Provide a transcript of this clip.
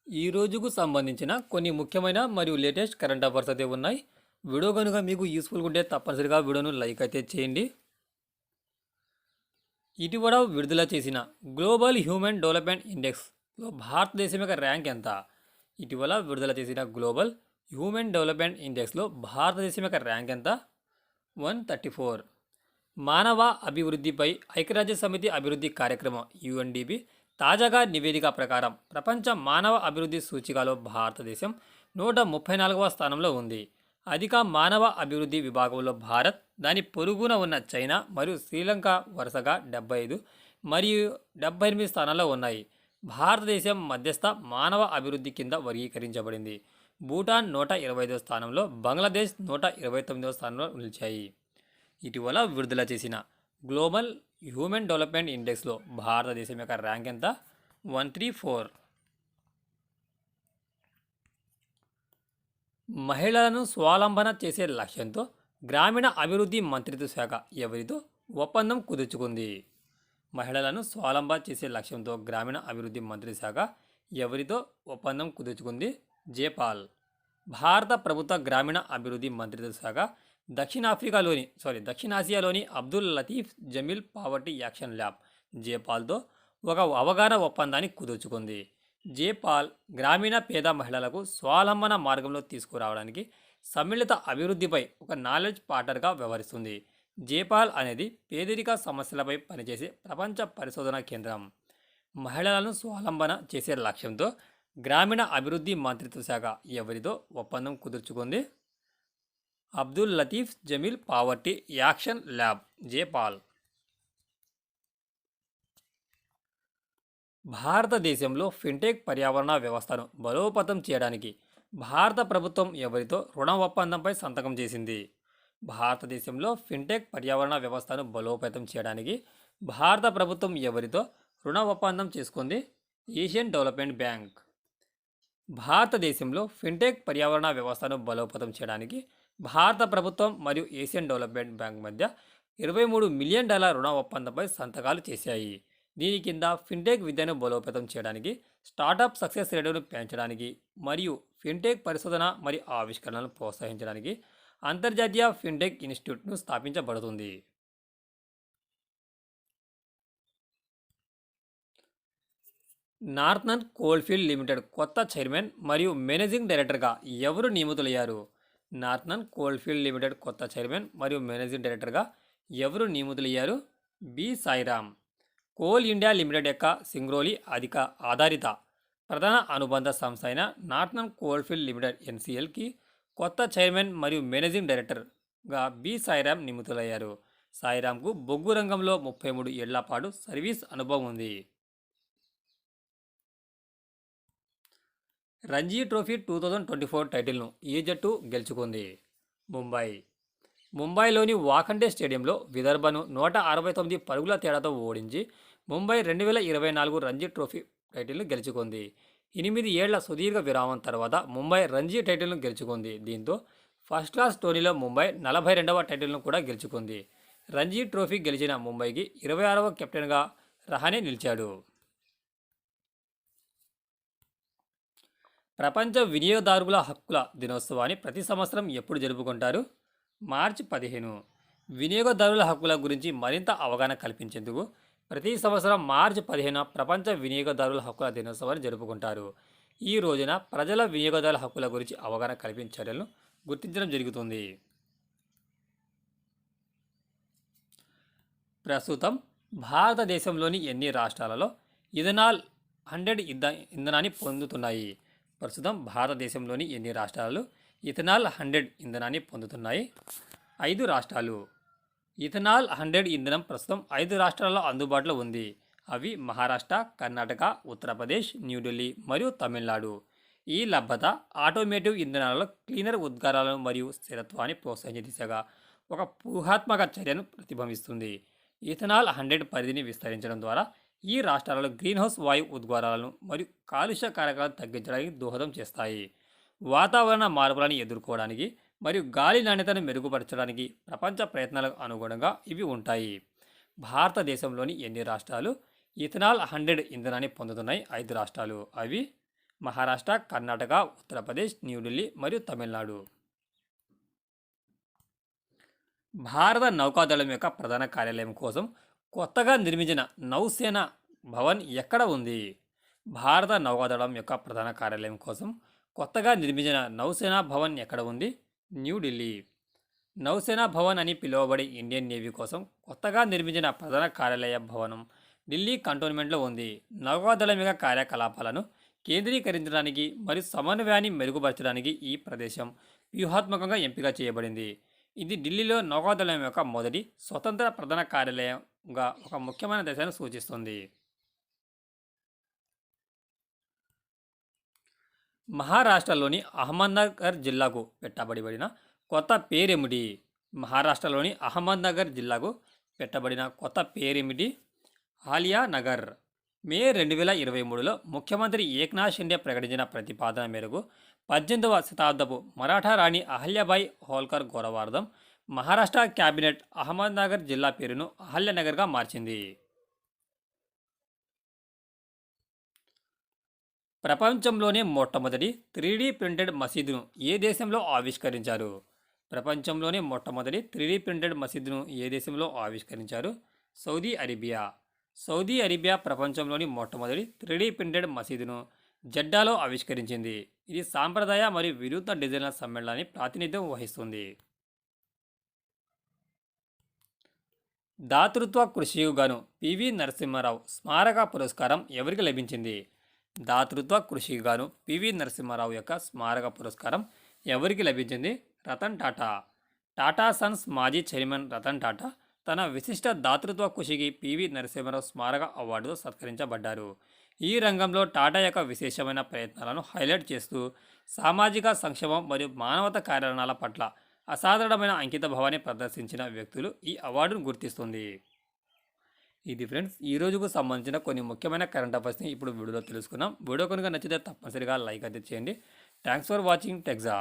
ఈ రోజుకు సంబంధించిన కొన్ని ముఖ్యమైన మరియు లేటెస్ట్ కరెంట్ అఫైర్స్ అయితే ఉన్నాయి. వీడియో కనుక మీకు యూస్ఫుల్గా ఉంటే తప్పనిసరిగా వీడియోను లైక్ అయితే చేయండి. ఇటీవల విడుదల చేసిన గ్లోబల్ హ్యూమన్ డెవలప్మెంట్ ఇండెక్స్లో భారతదేశం యొక్క ర్యాంక్ ఎంత? ఇటీవల విడుదల చేసిన గ్లోబల్ హ్యూమన్ డెవలప్మెంట్ ఇండెక్స్లో భారతదేశం యొక్క ర్యాంక్ ఎంత? 134. మానవ అభివృద్ధిపై ఐక్యరాజ్య సమితి అభివృద్ధి కార్యక్రమం యుఎన్డిపి తాజాగా నివేదిక ప్రకారం ప్రపంచ మానవ అభివృద్ధి సూచికలో భారతదేశం 134వ స్థానంలో ఉంది. అధిక మానవ అభివృద్ధి విభాగంలో భారత్, దాని పొరుగున ఉన్న చైనా మరియు శ్రీలంక వరుసగా 75 మరియు 78 స్థానాల్లో ఉన్నాయి. భారతదేశం మధ్యస్థ మానవ అభివృద్ధి కింద వర్గీకరించబడింది. భూటాన్ 125వ స్థానంలో, బంగ్లాదేశ్ 129వ స్థానంలో నిలిచాయి. ఇటీవల విడుదల చేసిన గ్లోబల్ హ్యూమన్ డెవలప్మెంట్ ఇండెక్స్లో భారతదేశం యొక్క ర్యాంక్ ఎంత? 134. మహిళలను స్వావలంబన చేసే లక్ష్యంతో గ్రామీణ అభివృద్ధి మంత్రిత్వ శాఖ ఎవరితో ఒప్పందం కుదుర్చుకుంది? మహిళలను స్వావలంబన చేసే లక్ష్యంతో గ్రామీణ అభివృద్ధి మంత్రిత్వ శాఖ ఎవరితో ఒప్పందం కుదుర్చుకుంది? జేపాల్. భారత ప్రభుత్వ గ్రామీణ అభివృద్ధి మంత్రిత్వ శాఖ దక్షిణాసియాలోని Abdul Latif Jameel poverty action lab జేపాల్తో ఒక అవగాహన ఒప్పందాన్ని కుదుర్చుకుంది. జేపాల్ గ్రామీణ పేద మహిళలకు స్వావలంబన మార్గంలో తీసుకురావడానికి సమ్మిళిత అభివృద్ధిపై ఒక నాలెడ్జ్ పార్ట్నర్గా వ్యవహరిస్తుంది. జేపాల్ అనేది పేదరిక సమస్యలపై పనిచేసే ప్రపంచ పరిశోధనా కేంద్రం. మహిళలను స్వావలంబన చేసే లక్ష్యంతో గ్రామీణ అభివృద్ధి మంత్రిత్వ శాఖ ఎవరితో ఒప్పందం కుదుర్చుకుంది? Abdul Latif Jameel poverty action lab JPAL. భారతదేశంలో ఫిన్టెక్ పర్యావరణ వ్యవస్థను బలోపేతం చేయడానికి భారత ప్రభుత్వం ఎవరితో రుణ ఒప్పందంపై సంతకం చేసింది? భారతదేశంలో ఫిన్టెక్ పర్యావరణ వ్యవస్థను బలోపేతం చేయడానికి భారత ప్రభుత్వం ఎవరితో రుణ ఒప్పందం చేసుకుంది? Asian development bank. భారతదేశంలో ఫిన్టెక్ పర్యావరణ వ్యవస్థను బలోపేతం చేయడానికి భారత ప్రభుత్వం మరియు ఏషియన్ డెవలప్మెంట్ బ్యాంక్ మధ్య $23 మిలియన్ రుణ ఒప్పందంపై సంతకాలు చేశాయి. దీని కింద ఫిన్టెక్ విద్యను బలోపేతం చేయడానికి, స్టార్టప్ సక్సెస్ రేటును పెంచడానికి మరియు ఫిన్టెక్ పరిశోధన మరియు ఆవిష్కరణలను ప్రోత్సహించడానికి అంతర్జాతీయ ఫిన్టెక్ ఇన్స్టిట్యూట్ను స్థాపించబడుతుంది. నార్థన్ కోల్ఫీల్డ్ లిమిటెడ్ కొత్త చైర్మన్ మరియు మేనేజింగ్ డైరెక్టర్గా ఎవరు నియమితులయ్యారు? నార్థన్ కోల్ఫీల్డ్ లిమిటెడ్ కొత్త చైర్మన్ మరియు మేనేజింగ్ డైరెక్టర్గా ఎవరు నియమితులయ్యారు? B Sairam. Coal India Limited యొక్క సింగ్రోలి ఆధారిత ప్రధాన అనుబంధ సంస్థ అయిన నార్థన్ కోల్ఫీల్డ్ లిమిటెడ్ ఎన్సిఎల్కి కొత్త చైర్మన్ మరియు మేనేజింగ్ డైరెక్టర్గా బి సాయిరామ్ నియమితులయ్యారు. సాయిరామ్కు బొగ్గు రంగంలో 33 ఏళ్ల పాటు సర్వీస్ అనుభవం ఉంది. రంజీ ట్రోఫీ 2024 టైటిల్ను ఏ జట్టు గెలుచుకుంది? ముంబైలోని వాఖండే స్టేడియంలో విదర్భను 169 పరుగుల తేడాతో ఓడించి ముంబై 2024 రంజీ ట్రోఫీ టైటిల్ను గెలుచుకుంది. 8 ఏళ్ల సుదీర్ఘ విరామం తర్వాత ముంబై రంజీ టైటిల్ను గెలుచుకుంది. దీంతో ఫస్ట్ క్లాస్ టోర్నీలో ముంబై 42వ టైటిల్ను కూడా గెలుచుకుంది. రంజీ ట్రోఫీ గెలిచిన ముంబైకి 26వ కెప్టెన్గా రహానే నిలిచాడు. ప్రపంచ వినియోగదారుల హక్కుల దినోత్సవాన్ని ప్రతి సంవత్సరం ఎప్పుడు జరుపుకుంటారు? మార్చి 15. వినియోగదారుల హక్కుల గురించి మరింత అవగాహన కల్పించేందుకు ప్రతి సంవత్సరం మార్చి 15 ప్రపంచ వినియోగదారుల హక్కుల దినోత్సవాన్ని జరుపుకుంటారు. ఈ రోజున ప్రజల వినియోగదారుల హక్కుల గురించి అవగాహన కల్పించే చర్యలను గుర్తించడం జరుగుతుంది. ప్రస్తుతం భారతదేశంలోని ఎన్ని రాష్ట్రాలలో ఇథనాల్ 100 ఇంధనాన్ని పొందుతున్నాయి? ప్రస్తుతం భారతదేశంలోని ఎన్ని రాష్ట్రాలు ఇథనాల్ 100 ఇంధనాన్ని పొందుతున్నాయి? 5 రాష్ట్రాలు. ఇథనాల్ 100 ఇంధనం ప్రస్తుతం 5 రాష్ట్రాల్లో అందుబాటులో ఉంది. అవి మహారాష్ట్ర, కర్ణాటక, ఉత్తరప్రదేశ్, న్యూఢిల్లీ మరియు తమిళనాడు. ఈ లభ్యత ఆటోమేటివ్ ఇంధనాలలో క్లీనర్ ఉద్గారాలను మరియు స్థిరత్వాన్ని ప్రోత్సహించే దిశగా ఒక వ్యూహాత్మక చర్యను ప్రతిబింబిస్తుంది. ఇథనాల్ 100 పరిధిని విస్తరించడం ద్వారా ఈ రాష్ట్రాలలో గ్రీన్హౌస్ వాయు ఉద్గారాలను మరియు కాలుష్య కారకాలను తగ్గించడానికి దోహదం చేస్తాయి. వాతావరణ మార్పులను ఎదుర్కోవడానికి మరియు గాలి నాణ్యతను మెరుగుపరచడానికి ప్రపంచ ప్రయత్నాలకు అనుగుణంగా ఇవి ఉంటాయి. భారతదేశంలోని ఎన్ని రాష్ట్రాలు ఇథనాల్ 100 ఇంధనాన్ని పొందుతున్నాయి? 5 రాష్ట్రాలు. అవి మహారాష్ట్ర, కర్ణాటక, ఉత్తరప్రదేశ్, న్యూఢిల్లీ మరియు తమిళనాడు. భారత నౌకాదళం యొక్క ప్రధాన కార్యాలయం కోసం కొత్తగా నిర్మించిన నౌసేన భవన్ ఎక్కడ ఉంది? భారత నౌకాదళం యొక్క ప్రధాన కార్యాలయం కోసం కొత్తగా నిర్మించిన నౌసేనా భవన్ ఎక్కడ ఉంది? న్యూఢిల్లీ. నౌసేనా భవన్ అని పిలువబడే ఇండియన్ నేవీ కోసం కొత్తగా నిర్మించిన ప్రధాన కార్యాలయ భవనం ఢిల్లీ కంటోన్మెంట్లో ఉంది. నౌకాదళం యొక్క కార్యకలాపాలను కేంద్రీకరించడానికి మరియు సమన్వయాన్ని మెరుగుపరచడానికి ఈ ప్రదేశం వ్యూహాత్మకంగా ఎంపిక చేయబడింది. ఇది ఢిల్లీలో నౌకాదళం యొక్క మొదటి స్వతంత్ర ప్రధాన కార్యాలయంగా ఒక ముఖ్యమైన దశను సూచిస్తుంది. మహారాష్ట్రలోని అహ్మద్నగర్ జిల్లాకు పెట్టబడిన కొత్త పేరేమిటి? మహారాష్ట్రలోని అహ్మద్నగర్ జిల్లాకు పెట్టబడిన కొత్త పేరేమిటి? ఆలియా నగర్. మే 2023లో ముఖ్యమంత్రి ఏక్నాథ్ షిండే ప్రకటించిన ప్రతిపాదన మేరకు 18వ శతాబ్దపు మరాఠా రాణి అహల్యాబాయి హోల్కర్ గౌరవార్థం మహారాష్ట్ర క్యాబినెట్ అహ్మద్నగర్ జిల్లా పేరును అహల్యానగర్గా మార్చింది. ప్రపంచంలోనే మొట్టమొదటి 3D ప్రింటెడ్ మసీదును ఏ దేశంలో ఆవిష్కరించారు? ప్రపంచంలోనే మొట్టమొదటి 3D ప్రింటెడ్ మసీదును ఏ దేశంలో ఆవిష్కరించారు? Saudi Arabia. సౌదీ అరేబియా ప్రపంచంలోని మొట్టమొదటి 3D ప్రింటెడ్ మసీదును జెడ్డాలో ఆవిష్కరించింది. ఇది సాంప్రదాయ మరియు వినూత్న డిజైన్ల సమ్మేళనాన్ని ప్రాతినిధ్యం వహిస్తుంది. దాతృత్వ కృషికి గాను పివి నరసింహారావు స్మారక పురస్కారం ఎవరికి లభించింది? దాతృత్వ కృషికి గాను పివి నరసింహారావు యొక్క స్మారక పురస్కారం ఎవరికి లభించింది? రతన్ టాటా. టాటా సన్స్ మాజీ చైర్మన్ రతన్ టాటా తన విశిష్ట దాతృత్వ కృషికి పివి నరసింహారావు స్మారక అవార్డుతో సత్కరించబడ్డారు. ఈ రంగంలో టాటా యొక్క విశేషమైన ప్రయత్నాలను హైలైట్ చేస్తూ సామాజిక సంక్షేమం మరియు మానవతా కార్యక్రమాల పట్ల అసాధారణమైన అంకిత భావాన్ని ప్రదర్శించిన వ్యక్తులు ఈ అవార్డును గుర్తిస్తుంది. ఇది ఫ్రెండ్స్ ఈ రోజుకు సంబంధించిన కొన్ని ముఖ్యమైన కరెంట్ అఫైర్స్ని ఇప్పుడు వీడియోలో తెలుసుకున్నాం. వీడియో కనుక నచ్చితే తప్పనిసరిగా లైక్ అయితే చేయండి. Thanks for watching టెక్జా.